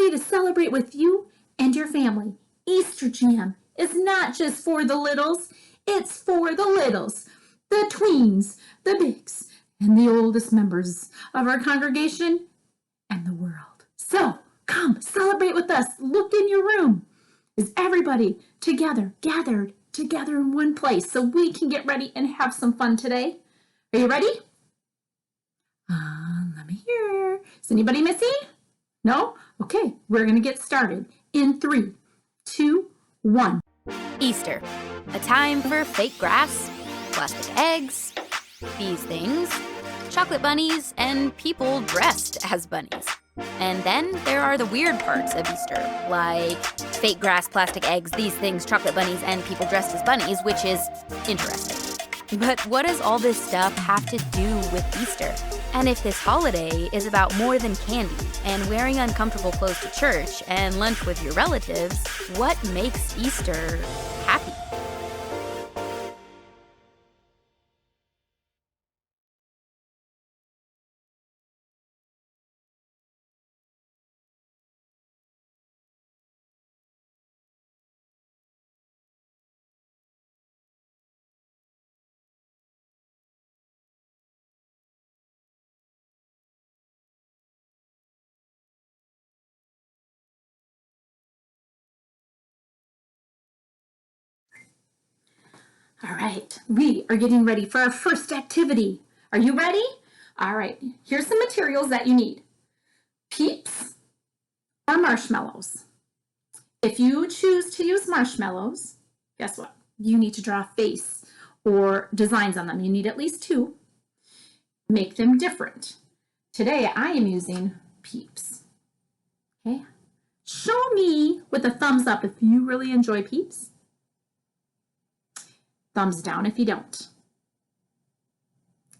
ready to celebrate with you and your family. Easter Jam is not just for the littles, it's for the littles, the tweens, the bigs, and the oldest members of our congregation and the world. So come celebrate with us. Look in your room. Is everybody together, gathered together in one place so we can get ready and have some fun today? Are you ready? Let me hear. Is anybody missing? No? Okay, we're going to get started in 3, 2, 1. Easter, a time for fake grass, plastic eggs, these things, chocolate bunnies, and people dressed as bunnies. And then there are the weird parts of Easter, like fake grass, plastic eggs, these things, chocolate bunnies, and people dressed as bunnies, which is interesting. But what does all this stuff have to do with Easter? And if this holiday is about more than candy and wearing uncomfortable clothes to church and lunch with your relatives, what makes Easter happy? All right, we are getting ready for our first activity. Are you ready? All right, here's some materials that you need. Peeps or marshmallows. If you choose to use marshmallows, guess what? You need to draw a face or designs on them. You need at least 2. Make them different. Today I am using Peeps. Okay? Show me with a thumbs up if you really enjoy Peeps. Thumbs down if you don't.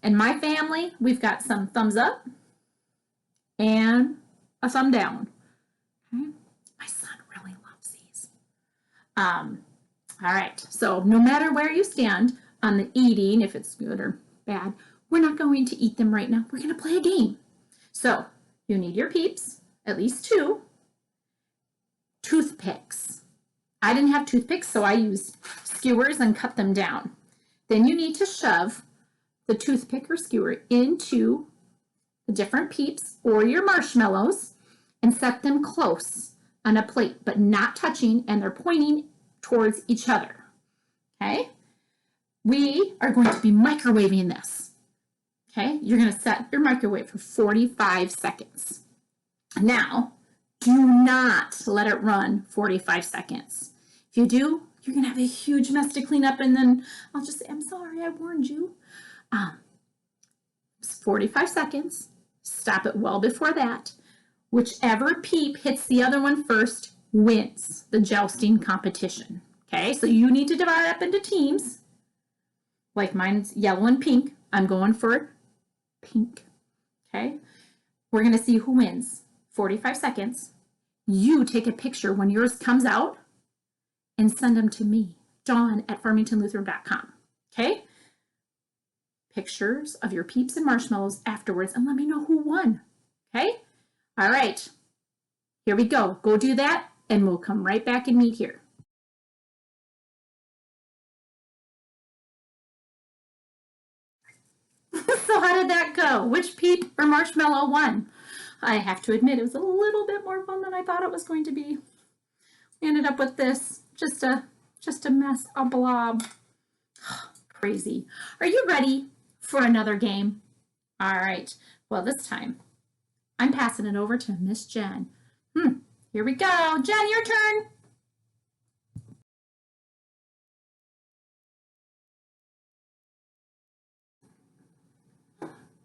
In my family, we've got some thumbs up and a thumb down. Okay? My son really loves these. All right, so no matter where you stand on the eating, if it's good or bad, we're not going to eat them right now. We're going to play a game. So you need your Peeps, at least 2. Toothpicks. I didn't have toothpicks, so I used skewers and cut them down. Then you need to shove the toothpick or skewer into the different Peeps or your marshmallows and set them close on a plate, but not touching, and they're pointing towards each other. Okay? We are going to be microwaving this. Okay? You're going to set your microwave for 45 seconds. Now, do not let it run 45 seconds. If you do, you're going to have a huge mess to clean up, and then I'll just say, I'm sorry, I warned you. 45 seconds. Stop it well before that. Whichever Peep hits the other one first wins the jousting competition. Okay, so you need to divide up into teams. Like mine's yellow and pink. I'm going for pink. Okay, we're going to see who wins. 45 seconds. You take a picture when yours comes out and send them to me, Dawn@farmingtonlutheran.com. Okay? Pictures of your Peeps and marshmallows afterwards, and let me know who won. Okay? All right. Here we go. Go do that, and we'll come right back and meet here. So how did that go? Which Peep or marshmallow won? I have to admit, it was a little bit more fun than I thought it was going to be. We ended up with this, just a mess, a blob. Crazy. Are you ready for another game? All right. Well, this time, I'm passing it over to Miss Jen. Here we go. Jen, your turn.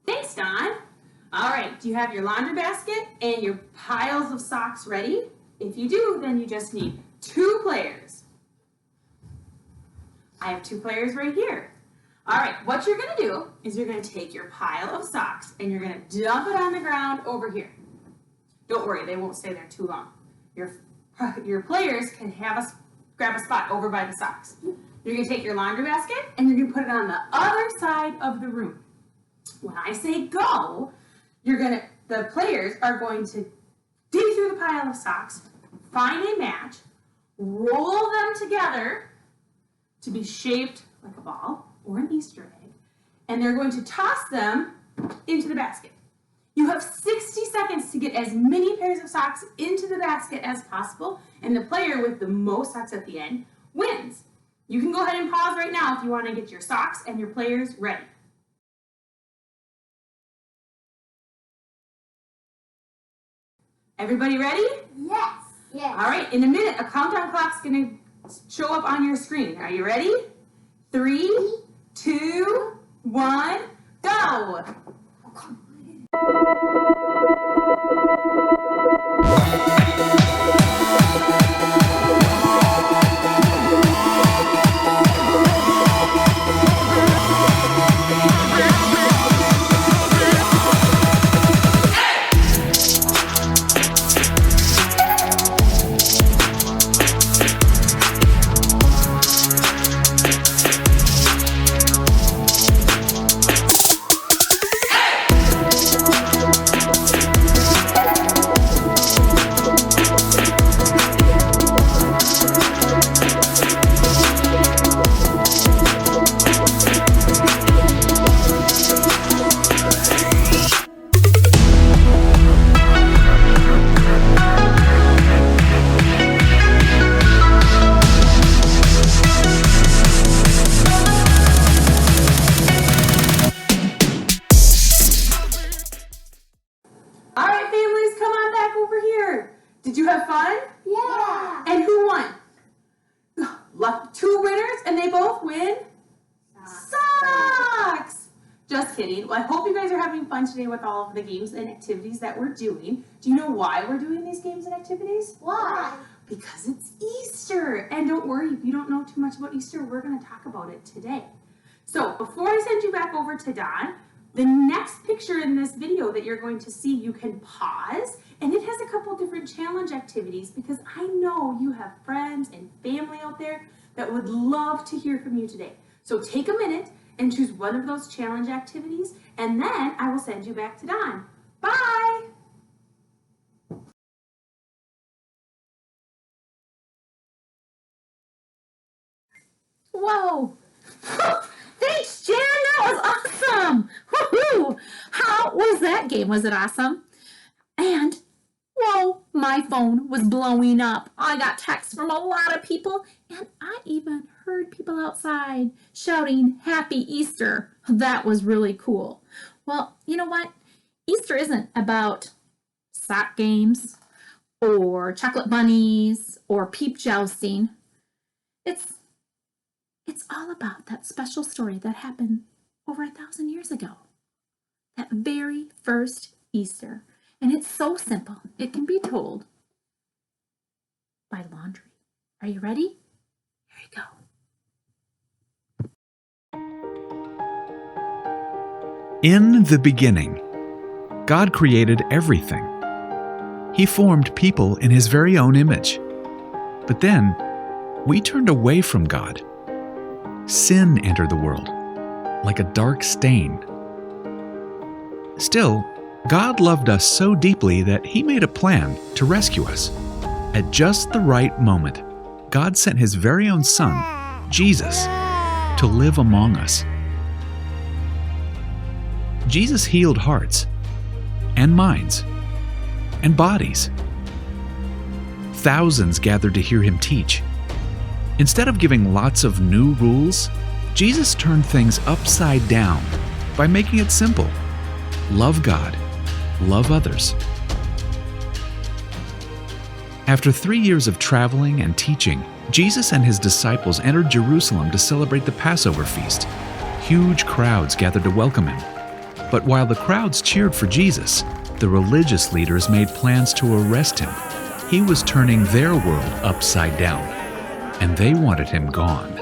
Thanks, Dawn. All right, do you have your laundry basket and your piles of socks ready? If you do, then you just need 2 players. I have 2 players right here. All right, what you're gonna do is you're gonna take your pile of socks and you're gonna dump it on the ground over here. Don't worry, they won't stay there too long. Your players can grab a spot over by the socks. You're gonna take your laundry basket and you're gonna put it on the other side of the room. When I say go, the players are going to dig through the pile of socks, find a match, roll them together to be shaped like a ball or an Easter egg, and they're going to toss them into the basket. You have 60 seconds to get as many pairs of socks into the basket as possible, and the player with the most socks at the end wins. You can go ahead and pause right now if you want to get your socks and your players ready. Everybody ready? Yes. Yes. All right, in a minute, a countdown clock's gonna show up on your screen. Are you ready? 3, 2, 1, go! All right, families, come on back over here. Did you have fun? Yeah. And who won? Two winners, and they both win socks. Just kidding. Well, I hope you guys are having fun today with all of the games and activities that we're doing. Do you know why we're doing these games and activities? Why? Because it's Easter. And don't worry, if you don't know too much about Easter, we're going to talk about it today. So before I send you back over to Don, the next picture in this video that you're going to see, you can pause, and it has a couple different challenge activities because I know you have friends and family out there that would love to hear from you today. So take a minute and choose one of those challenge activities, and then I will send you back to Don. Bye! Whoa! Thanks, Jen. That was awesome. Woohoo! How was that game? Was it awesome? And whoa, my phone was blowing up. I got texts from a lot of people, and I even heard people outside shouting Happy Easter. That was really cool. Well, you know what? Easter isn't about sock games or chocolate bunnies or peep jousting. It's all about that special story that happened over 1,000 years ago. That very first Easter. And it's so simple. It can be told by laundry. Are you ready? Here you go. In the beginning, God created everything. He formed people in His very own image. But then, we turned away from God. Sin entered the world, like a dark stain. Still, God loved us so deeply that He made a plan to rescue us. At just the right moment, God sent His very own Son, Jesus, to live among us. Jesus healed hearts, and minds, and bodies. Thousands gathered to hear Him teach. Instead of giving lots of new rules, Jesus turned things upside down by making it simple. Love God, love others. After 3 years of traveling and teaching, Jesus and His disciples entered Jerusalem to celebrate the Passover feast. Huge crowds gathered to welcome Him. But while the crowds cheered for Jesus, the religious leaders made plans to arrest Him. He was turning their world upside down, and they wanted Him gone.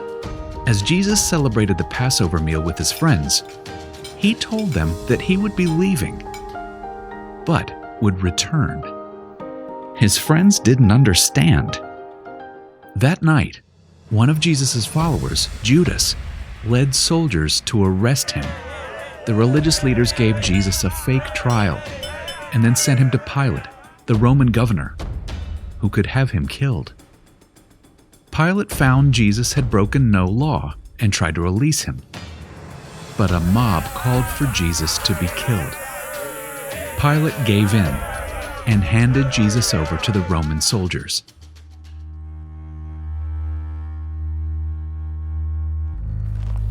As Jesus celebrated the Passover meal with His friends, He told them that He would be leaving, but would return. His friends didn't understand. That night, one of Jesus' followers, Judas, led soldiers to arrest Him. The religious leaders gave Jesus a fake trial and then sent Him to Pilate, the Roman governor, who could have him killed. Pilate found Jesus had broken no law and tried to release him. But a mob called for Jesus to be killed. Pilate gave in and handed Jesus over to the Roman soldiers.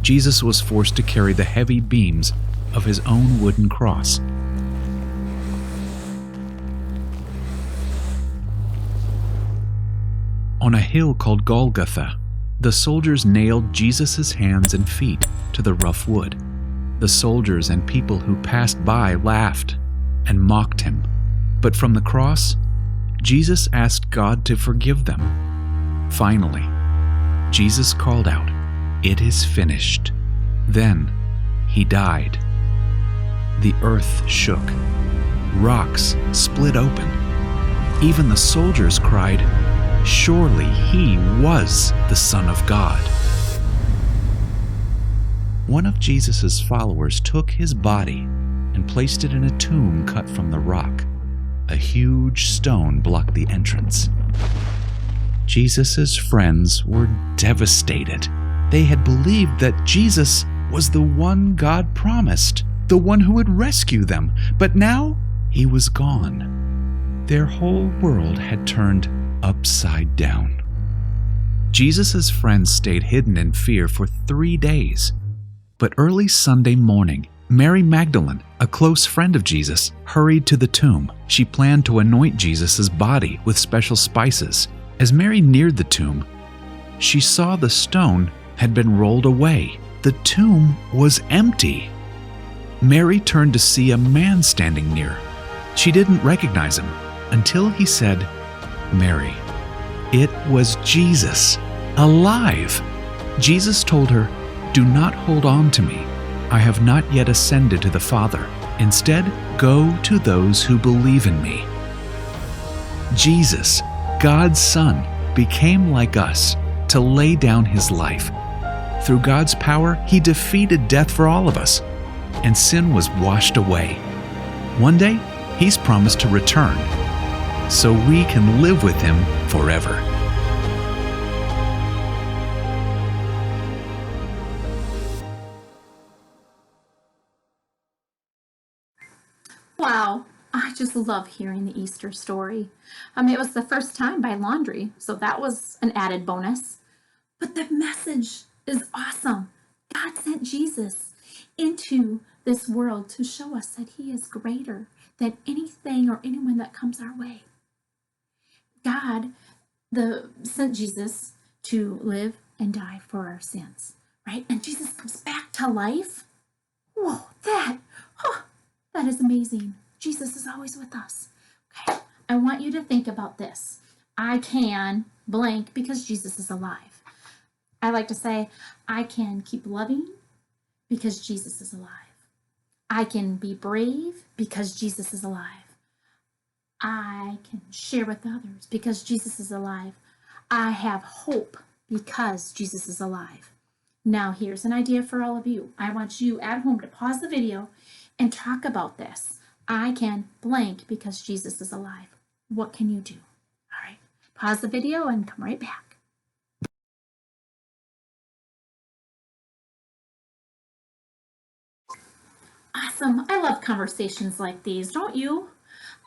Jesus was forced to carry the heavy beams of his own wooden cross. On a hill called Golgotha, the soldiers nailed Jesus' hands and feet to the rough wood. The soldiers and people who passed by laughed and mocked him. But from the cross, Jesus asked God to forgive them. Finally, Jesus called out, "It is finished." Then he died. The earth shook. Rocks split open. Even the soldiers cried, "Surely he was the Son of God." One of Jesus' followers took his body and placed it in a tomb cut from the rock. A huge stone blocked the entrance. Jesus' friends were devastated. They had believed that Jesus was the one God promised, the one who would rescue them, but now he was gone. Their whole world had turned upside down. Jesus' friends stayed hidden in fear for 3 days. But early Sunday morning, Mary Magdalene, a close friend of Jesus, hurried to the tomb. She planned to anoint Jesus' body with special spices. As Mary neared the tomb, she saw the stone had been rolled away. The tomb was empty. Mary turned to see a man standing near. She didn't recognize him until he said, "Mary." It was Jesus, alive. Jesus told her, "Do not hold on to me. I have not yet ascended to the Father. Instead, go to those who believe in me." Jesus, God's Son, became like us to lay down his life. Through God's power, he defeated death for all of us, and sin was washed away. One day, he's promised to return, so we can live with him forever. Wow, I just love hearing the Easter story. It was the first time by Laundry, so that was an added bonus. But the message is awesome. God sent Jesus into this world to show us that he is greater than anything or anyone that comes our way. God sent Jesus to live and die for our sins, right? And Jesus comes back to life. Whoa, that is amazing. Jesus is always with us. Okay, I want you to think about this. I can blank because Jesus is alive. I like to say, I can keep loving because Jesus is alive. I can be brave because Jesus is alive. I can share with others because Jesus is alive. I have hope because Jesus is alive. Now, here's an idea for all of you. I want you at home to pause the video and talk about this. I can blank because Jesus is alive. What can you do? All right, pause the video and come right back. Awesome. I love conversations like these, don't you?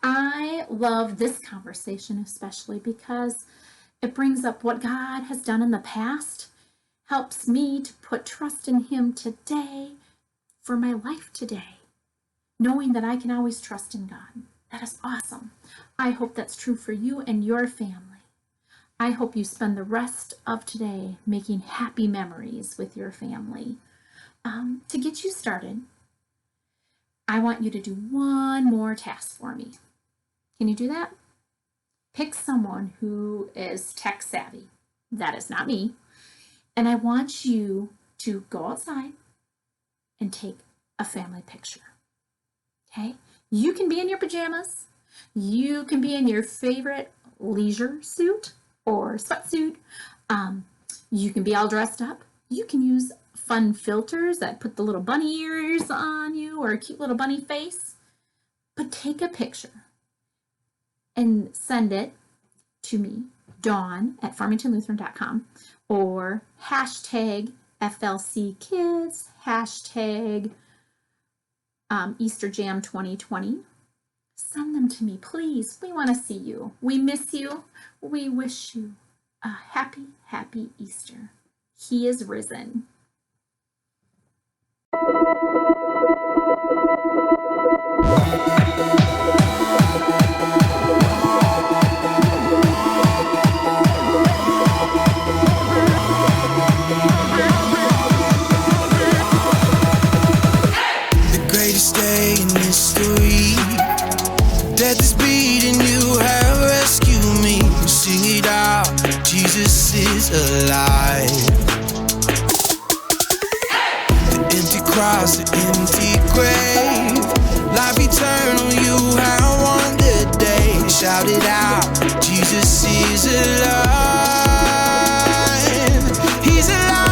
I love this conversation especially because it brings up what God has done in the past, helps me to put trust in him today for my life today, knowing that I can always trust in God. That is awesome. I hope that's true for you and your family. I hope you spend the rest of today making happy memories with your family. To get you started, I want you to do one more task for me. Can you do that? Pick someone who is tech savvy. That is not me. And I want you to go outside and take a family picture. Okay? You can be in your pajamas. You can be in your favorite leisure suit or sweatsuit. You can be all dressed up. You can use fun filters that put the little bunny ears on you or a cute little bunny face. But take a picture and send it to me, dawn@farmingtonlutheran.com, or hashtag FLC Kids, hashtag EasterJam2020. Send them to me, please. We want to see you. We miss you. We wish you a happy, happy Easter. He is risen. The greatest day in history. Death is beating, you have rescued me. Sing it out, Jesus is alive. The empty cross, the empty grave, life eternal, you have won the day. Shout it out, Jesus is alive. He's alive.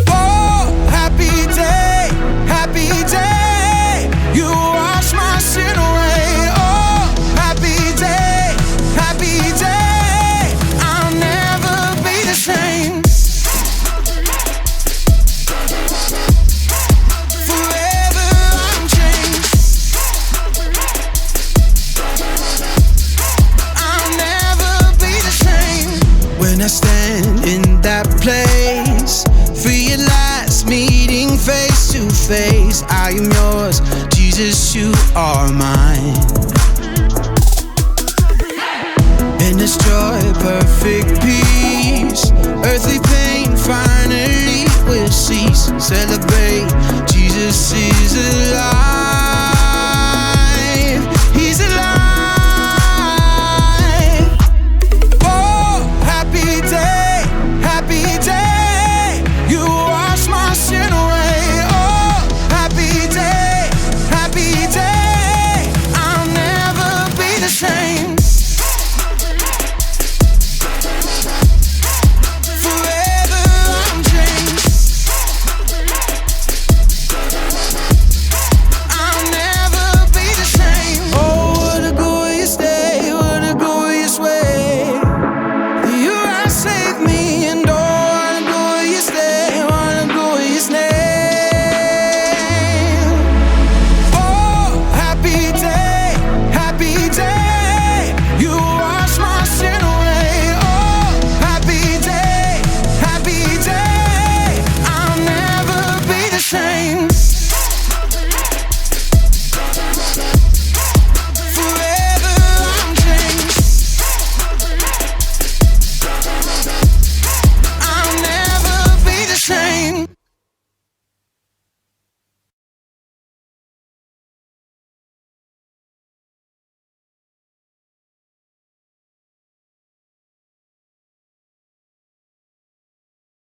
Oh, happy day, happy day. You wash my sin away. Oh, happy day, happy day. I'll never be the same. Forever I'm changed. I'll never be the same. When I stand in that place, realize meeting face to face, I am yours, Jesus, you are mine. In this joy, perfect peace, earthly pain finally will cease. Celebrate, Jesus is